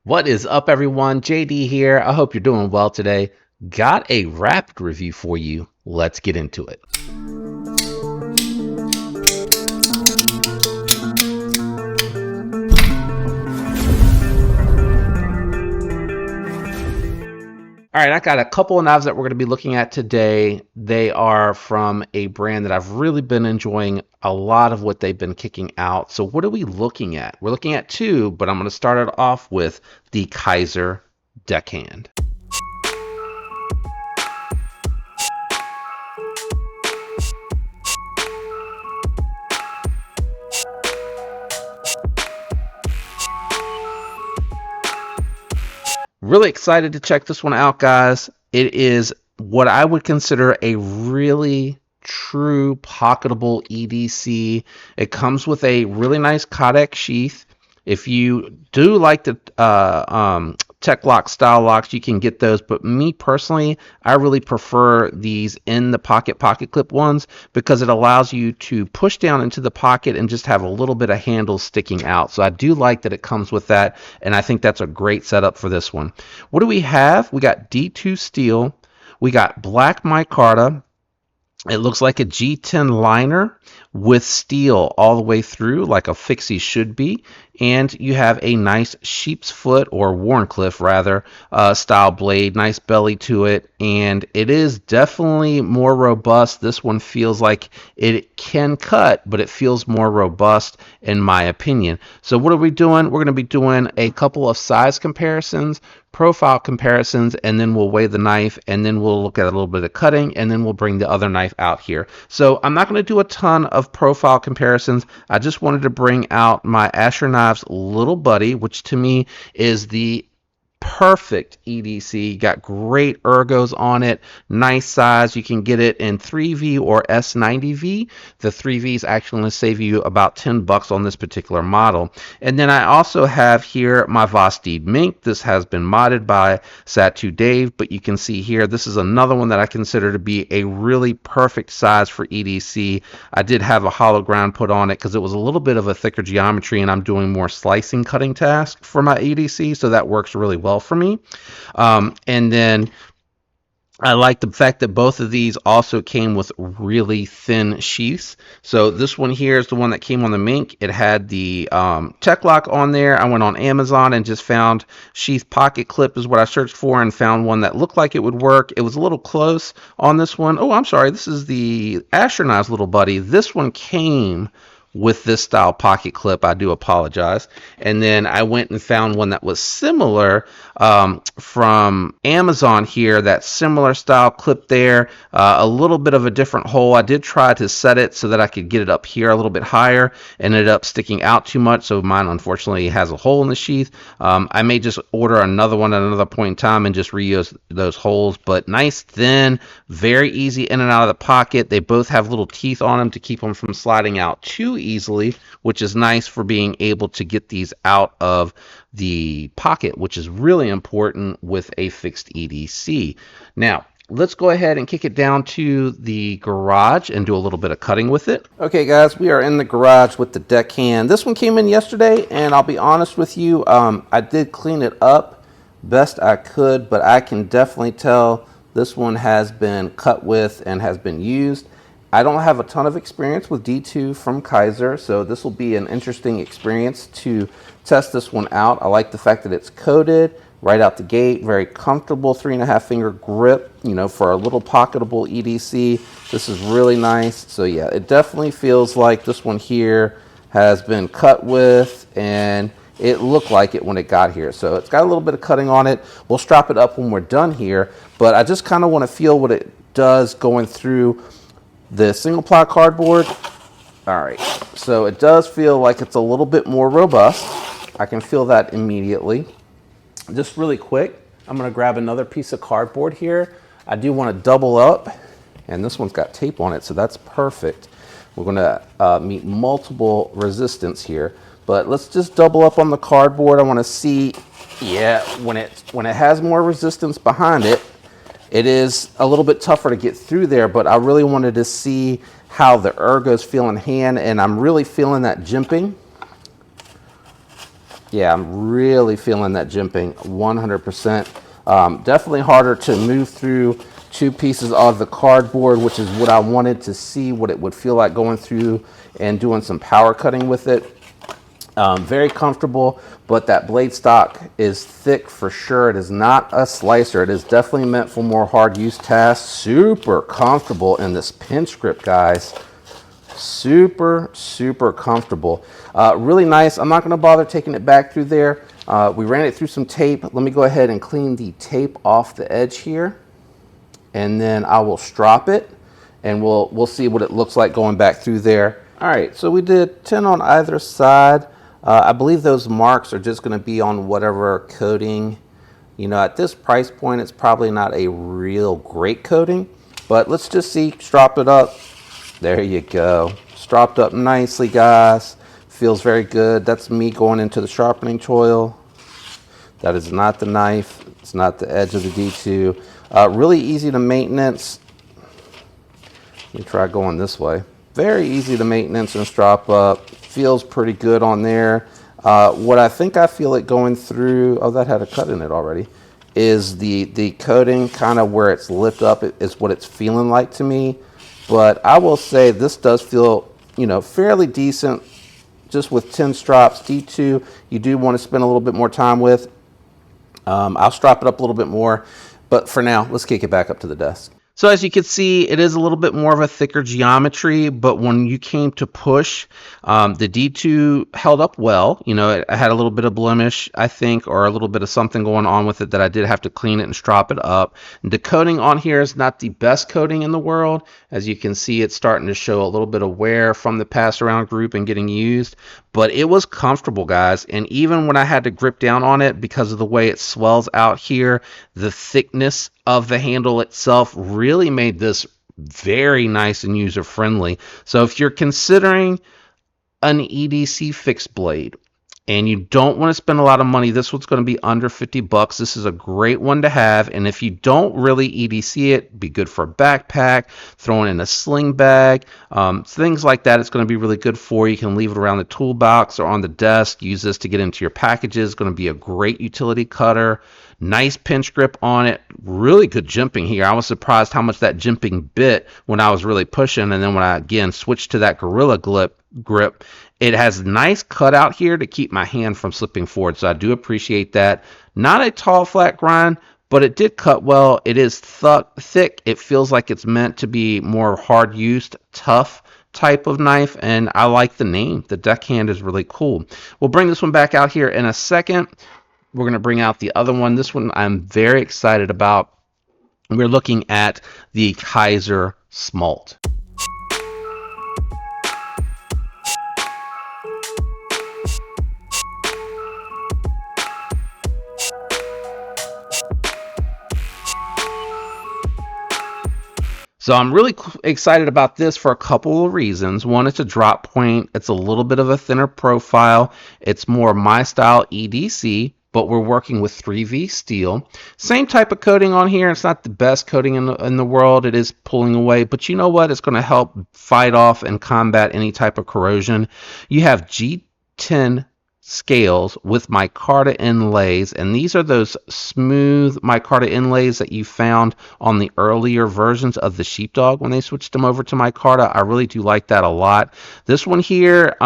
What is up, everyone? JD here. I hope you're doing well today. Got a rapid review for you. Let's get into it. All right, I got a couple of knives that we're going to be looking at today. They are from a brand that I've really been enjoying a lot of what they've been kicking out. So what are we looking at? We're looking at two, but I'm going to start it off with the Kizer Deckhand. Really excited to check this one out, guys. It is what I would consider a really true pocketable EDC. It comes with a really nice Codex sheath. If you do like the Tech Lock style locks, you can get those. But me personally, I really prefer these in the pocket clip ones because it allows you to push down into the pocket and just have a little bit of handle sticking out. So I do like that it comes with that, and I think that's a great setup for this one. What do we have? We got D2 steel. We got black micarta. It looks like a G10 liner with steel all the way through, like a fixie should be. And you have a nice sheep's foot, or Wharncliffe rather, style blade, nice belly to it. And it is definitely more robust. This one feels like it can cut, but it feels more robust in my opinion. So what are we doing? We're going to be doing a couple of size comparisons, profile comparisons, and then we'll weigh the knife, and then we'll look at a little bit of cutting, and then we'll bring the other knife out here. So I'm not going to do a ton of profile comparisons. I just wanted to bring out my Asher Knives Little Buddy, which to me is the perfect EDC. Got great ergos on it, nice size. You can get it in 3V or S90V. The 3V is actually going to save you about $10 on this particular model. And then I also have here my Vosteed Mink. This has been modded by Satu Dave, but you can see here this is another one that I consider to be a really perfect size for EDC. I did have a hollow ground put on it because it was a little bit of a thicker geometry, and I'm doing more slicing cutting tasks for my EDC, so that works really well for me. And then I like the fact that both of these also came with really thin sheaths. So this one here is the one that came on the Mink. It had the Tech Lock on there. I went on Amazon and just found sheath pocket clip is what I searched for, and found one that looked like it would work. It was a little close on this one. Oh, I'm sorry. This is the Asher Knives Little Buddy. This one came with this style pocket clip. I do apologize. And then I went and found one that was similar from Amazon here, that similar style clip there, a little bit of a different hole. I did try to set it so that I could get it up here a little bit higher, and ended up sticking out too much, so mine unfortunately has a hole in the sheath. I may just order another one at another point in time and just reuse those holes, but nice, thin, very easy in and out of the pocket. They both have little teeth on them to keep them from sliding out too easily, which is nice for being able to get these out of the pocket, which is really important with a fixed EDC. Now, let's go ahead and kick it down to the garage and do a little bit of cutting with it. Okay, guys, we are in the garage with the Deckhand. This one came in yesterday, and I'll be honest with you, I did clean it up best I could, but I can definitely tell this one has been cut with and has been used. I don't have a ton of experience with D2 from Kizer, so this will be an interesting experience to test this one out. I like the fact that it's coated right out the gate, very comfortable 3.5 finger grip, you know, for a little pocketable EDC. This is really nice. So yeah, it definitely feels like this one here has been cut with, and it looked like it when it got here. So it's got a little bit of cutting on it. We'll strap it up when we're done here, but I just kind of want to feel what it does going through the single ply cardboard. All right, so it does feel like it's a little bit more robust. I can feel that immediately. Just really quick, I'm gonna grab another piece of cardboard here. I do wanna double up, and this one's got tape on it, so that's perfect. We're gonna meet multiple resistance here, but let's just double up on the cardboard. I wanna see, yeah, when it has more resistance behind it, it is a little bit tougher to get through there, but I really wanted to see how the ergos feel in hand, and I'm really feeling that jimping. Yeah, I'm really feeling that jimping 100%. Definitely harder to move through two pieces of the cardboard, which is what I wanted to see what it would feel like going through and doing some power cutting with it. Very comfortable, but that blade stock is thick for sure. It is not a slicer. It is definitely meant for more hard use tasks. Super comfortable in this pinch grip, guys. Super, super comfortable. Really nice. I'm not going to bother taking it back through there. We ran it through some tape. Let me go ahead and clean the tape off the edge here, and then I will strop it, and we'll see what it looks like going back through there. All right, so we did 10 on either side. I believe those marks are just going to be on whatever coating. You know, at this price point, it's probably not a real great coating, but let's just see. Strop it up. There you go. Stropped up nicely, guys. Feels very good. That's me going into the sharpening choil. That is not the knife. It's not the edge of the D2. Really easy to maintenance. Let me try going this way. Very easy to maintenance and strop up. Feels pretty good on there. What I think I feel it going through, oh, that had a cut in it already, is the coating, kind of where it's lipped up is what it's feeling like to me. But I will say this does feel, you know, fairly decent just with 10 strops. D2, you do want to spend a little bit more time with. I'll strap it up a little bit more, but for now, let's kick it back up to the desk. So as you can see, it is a little bit more of a thicker geometry, but when you came to push, the D2 held up well. You know, it had a little bit of blemish, I think, or a little bit of something going on with it that I did have to clean it and strop it up. The coating on here is not the best coating in the world. As you can see, it's starting to show a little bit of wear from the pass around group and getting used, but it was comfortable, guys. And even when I had to grip down on it because of the way it swells out here, the thickness of the handle itself really made this very nice and user friendly. So if you're considering an EDC fixed blade and you don't want to spend a lot of money, this one's going to be under 50 bucks. This is a great one to have. And if you don't really EDC it, be good for a backpack, throwing in a sling bag, things like that. It's going to be really good for you. You can leave it around the toolbox or on the desk. Use this to get into your packages. It's going to be a great utility cutter. Nice pinch grip on it. Really good jimping here. I was surprised how much that jimping bit when I was really pushing. And then when I, again, switched to that Gorilla grip, it has nice cutout here to keep my hand from slipping forward. So I do appreciate that. Not a tall, flat grind, but it did cut well. It is thick. It feels like it's meant to be more hard-used, tough type of knife, and I like the name. The Deckhand is really cool. We'll bring this one back out here in a second. We're going to bring out the other one. This one I'm very excited about. We're looking at the Kizer Smolt. So I'm really excited about this for a couple of reasons. One, it's a drop point. It's a little bit of a thinner profile. It's more my style EDC, but we're working with 3V steel. Same type of coating on here. It's not the best coating in the world. It is pulling away, but you know what? It's going to help fight off and combat any type of corrosion. You have G10 scales with micarta inlays, and these are those smooth micarta inlays that you found on the earlier versions of the Sheepdog when they switched them over to micarta. I really do like that a lot. This one here,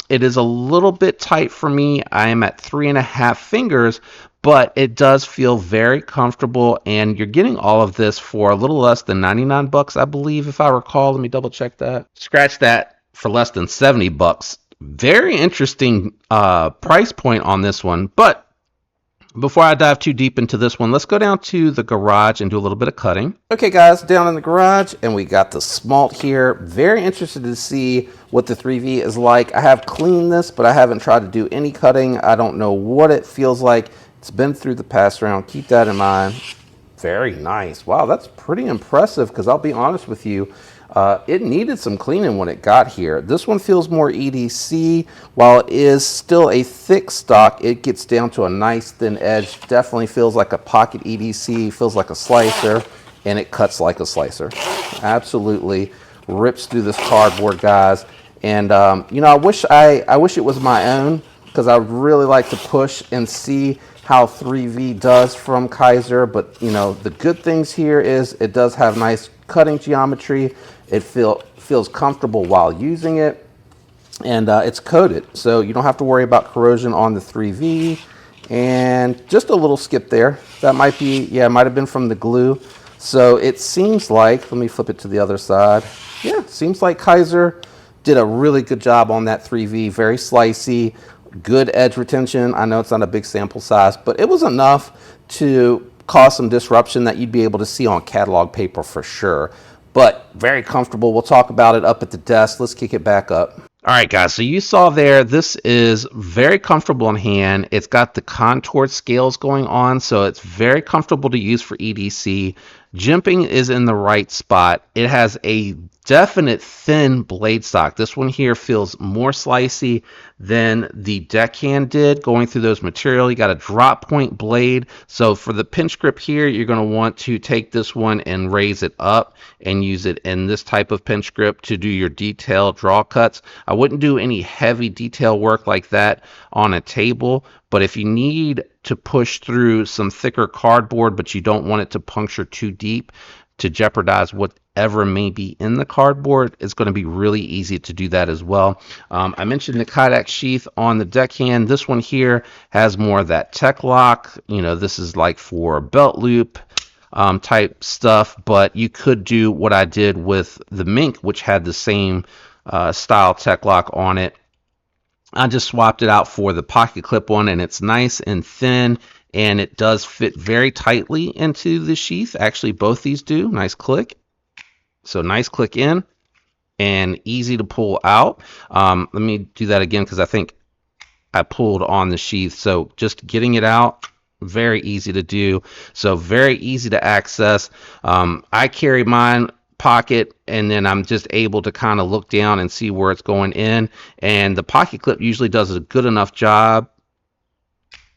it is a little bit tight for me. I am at 3.5 fingers, but it does feel very comfortable, and you're getting all of this for a little less than 99 bucks, I believe, if I recall. Let me double check that. Scratch that, for less than 70 bucks. Very interesting price point on this one. But before I dive too deep into this one, let's go down to the garage and do a little bit of cutting. Okay, guys, down in the garage, and we got the Smolt here. Very interested to see what the 3V is like. I have cleaned this, but I haven't tried to do any cutting. I don't know what it feels like. It's been through the pass round. Keep that in mind. Very nice. Wow, that's pretty impressive, because I'll be honest with you, it needed some cleaning when it got here. This one feels more EDC. While it is still a thick stock, it gets down to a nice thin edge. Definitely feels like a pocket EDC, feels like a slicer, and it cuts like a slicer. Absolutely rips through this cardboard, guys. And you know, I wish it was my own, because I really like to push and see how 3V does from Kizer. But you know, the good things here is it does have nice cutting geometry. It feels comfortable while using it, and it's coated, so you don't have to worry about corrosion on the 3V. And just a little skip there. That might be, yeah, it might have been from the glue. So it seems like, let me flip it to the other side. Yeah, it seems like Kizer did a really good job on that 3V. Very slicey, good edge retention. I know it's not a big sample size, but it was enough to cause some disruption that you'd be able to see on catalog paper for sure. But very comfortable. We'll talk about it up at the desk. Let's kick it back up. All right, guys, so you saw there, this is very comfortable in hand. It's got the contoured scales going on, so it's very comfortable to use for EDC. Jimping is in the right spot. It has a definite thin blade stock. This one here feels more slicey than the Deckhand did going through those material. You got a drop point blade. So for the pinch grip here, you're going to want to take this one and raise it up and use it in this type of pinch grip to do your detailed draw cuts. I wouldn't do any heavy detail work like that on a table, but if you need to push through some thicker cardboard, but you don't want it to puncture too deep to jeopardize whatever may be in the cardboard, it's going to be really easy to do that as well. I mentioned the Kydex sheath on the Deckhand. This one here has more of that tech lock. You know, this is like for belt loop type stuff, but you could do what I did with the Mink, which had the same style tech lock on it. I just swapped it out for the pocket clip one, and it's nice and thin, and it does fit very tightly into the sheath. Actually, both these do. Nice click. So nice click in and easy to pull out. Let me do that again because I think I pulled on the sheath. So just getting it out, very easy to do. So very easy to access. I carry mine pocket, and then I'm just able to kind of look down and see where it's going in, and the pocket clip usually does a good enough job.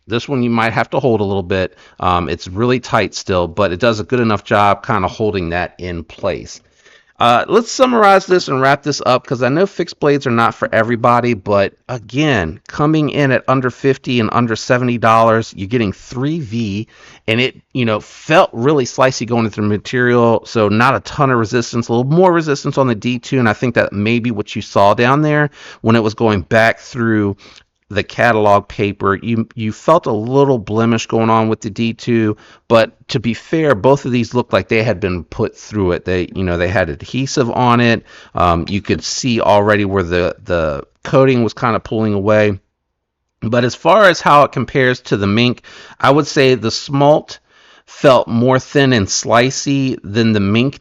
This one you might have to hold a little bit. It's really tight still, but it does a good enough job kind of holding that in place. Let's summarize this and wrap this up, because I know fixed blades are not for everybody, but again, coming in at under $50 and under $70, you're getting 3V, and it, you know, felt really slicey going into the material, so not a ton of resistance, a little more resistance on the D2, and I think that may be what you saw down there when it was going back through the catalog paper. You felt a little blemish going on with the D2, but to be fair, both of these looked like they had been put through it. They, you know, they had adhesive on it. You could see already where the coating was kind of pulling away. But as far as how it compares to the Mink, I would say the Smolt felt more thin and slicey than the Mink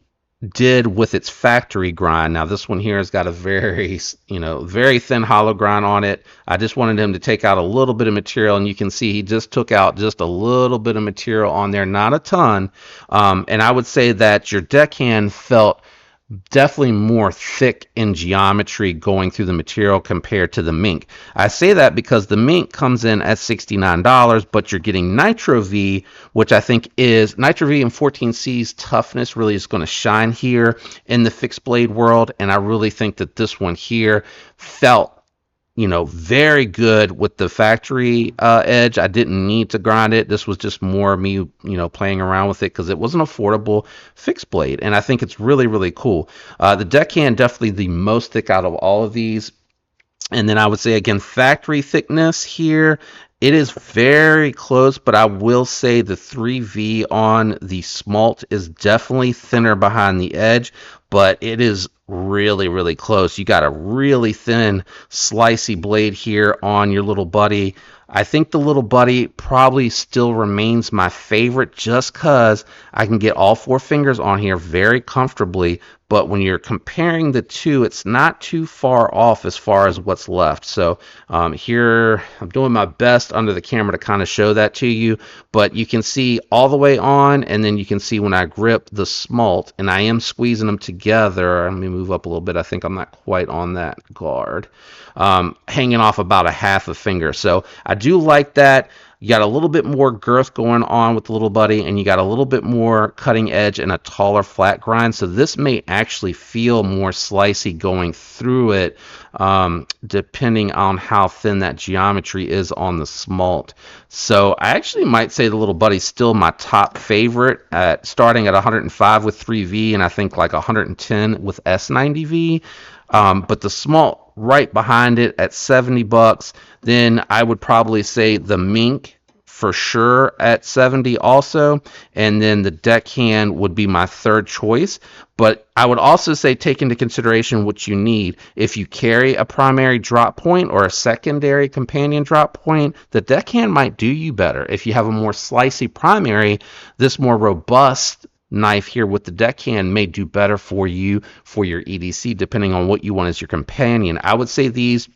did with its factory grind. Now this one here has got a very, you know, very thin hollow grind on it. I just wanted him to take out a little bit of material, and you can see he just took out just a little bit of material on there, not a ton. And I would say that your Deckhand felt definitely more thick in geometry going through the material compared to the Mink. I say that because the Mink comes in at $69, but you're getting Nitro V, which I think is Nitro V and 14C's toughness really is going to shine here in the fixed blade world, and I really think that this one here felt, you know, very good with the factory edge. I didn't need to grind it. This was just more me, you know, playing around with it because it was an affordable fixed blade, and I think it's really, really cool. The Deckhand definitely the most thick out of all of these. And then I would say again, factory thickness here, it is very close, but I will say the 3V on the Smolt is definitely thinner behind the edge, but it is really, really close. You got a really thin, slicey blade here on your little buddy. I think the little buddy probably still remains my favorite just because I can get all four fingers on here very comfortably, but when you're comparing the two, it's not too far off as far as what's left. So here, I'm doing my best under the camera to kind of show that to you, but you can see all the way on, and then you can see when I grip the Smolt, and I am squeezing them together. Let me move up a little bit. I think I'm not quite on that guard. Hanging off about a half a finger. So I do like that. You got a little bit more girth going on with the little buddy, and you got a little bit more cutting edge and a taller flat grind. So this may actually feel more slicey going through it, depending on how thin that geometry is on the Smolt. So I actually might say the little buddy's still my top favorite, at starting at 105 with 3V, and I think like 110 with S90V. But the Smolt right behind it at $70. Then I would probably say the Mink for sure at 70 also, and then the Deckhand would be my third choice. But I would also say take into consideration what you need. If you carry a primary drop point or a secondary companion drop point, the Deckhand might do you better. If you have a more slicey primary, this more robust knife here with the Deckhand may do better for you for your EDC, depending on what you want as your companion. I would say these,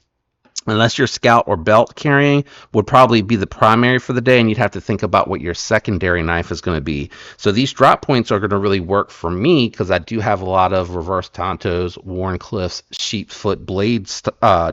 unless you're scout or belt carrying, would probably be the primary for the day, and you'd have to think about what your secondary knife is going to be. So these drop points are going to really work for me because I do have a lot of reverse Tontos, Warncliffs, sheepsfoot blades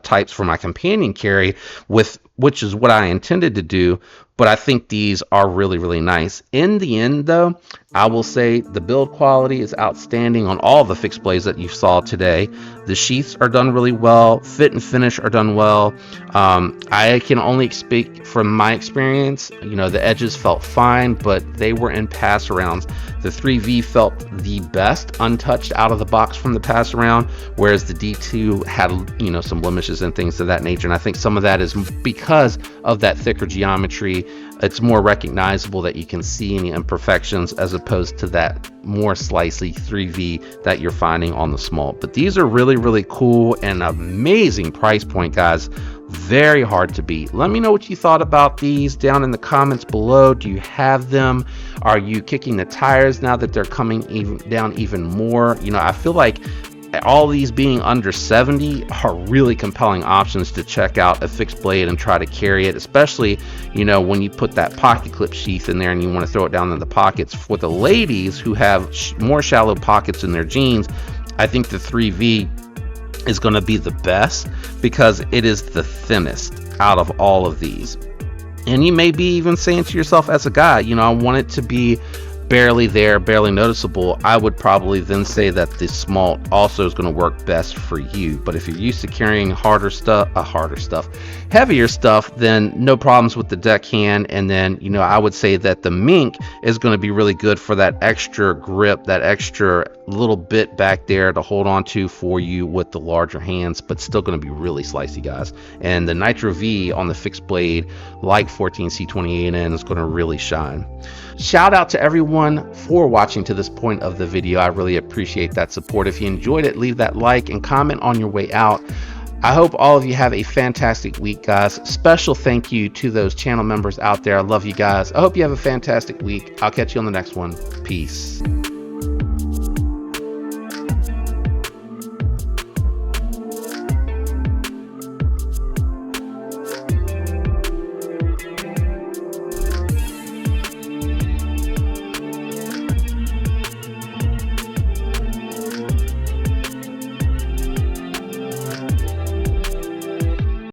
types for my companion carry, which is what I intended to do. But I think these are really, really nice. In the end, though, I will say the build quality is outstanding on all the fixed blades that you saw today. The sheaths are done really well. Fit and finish are done well. I can only speak from my experience. You know, the edges felt fine, but they were in pass arounds. The 3V felt the best untouched out of the box from the pass around, whereas the D2 had, you know, some blemishes and things of that nature. And I think some of that is because of that thicker geometry. It's more recognizable that you can see any imperfections as opposed to that more slicey 3V that you're finding on the Smolt. But these are really, really cool and amazing price point, guys. Very hard to beat. Let me know what you thought about these down in the comments below. Do you have them? Are you kicking the tires now that they're coming down even more? You know, I feel like all these being under 70 are really compelling options to check out a fixed blade and try to carry it, especially, you know, when you put that pocket clip sheath in there and you want to throw it down in the pockets. For the ladies who have more shallow pockets in their jeans, I think the 3V is going to be the best because it is the thinnest out of all of these. And you may be even saying to yourself as a guy, you know, I want it to be barely there, barely noticeable. I would probably then say that the Smolt also is going to work best for you. But if you're used to carrying heavier stuff, then no problems with the Deckhand. And then, you know, I would say that the Mink is going to be really good for that extra grip, that extra little bit back there to hold on to for you with the larger hands, but still going to be really slicey, guys. And the Nitro V on the fixed blade, like 14C28N, is going to really shine. Shout out to everyone for watching to this point of the video. I really appreciate that support. If you enjoyed it, leave that like and comment on your way out. I hope all of you have a fantastic week, guys. Special thank you to those channel members out there. I love you guys. I hope you have a fantastic week. I'll catch you on the next one. Peace.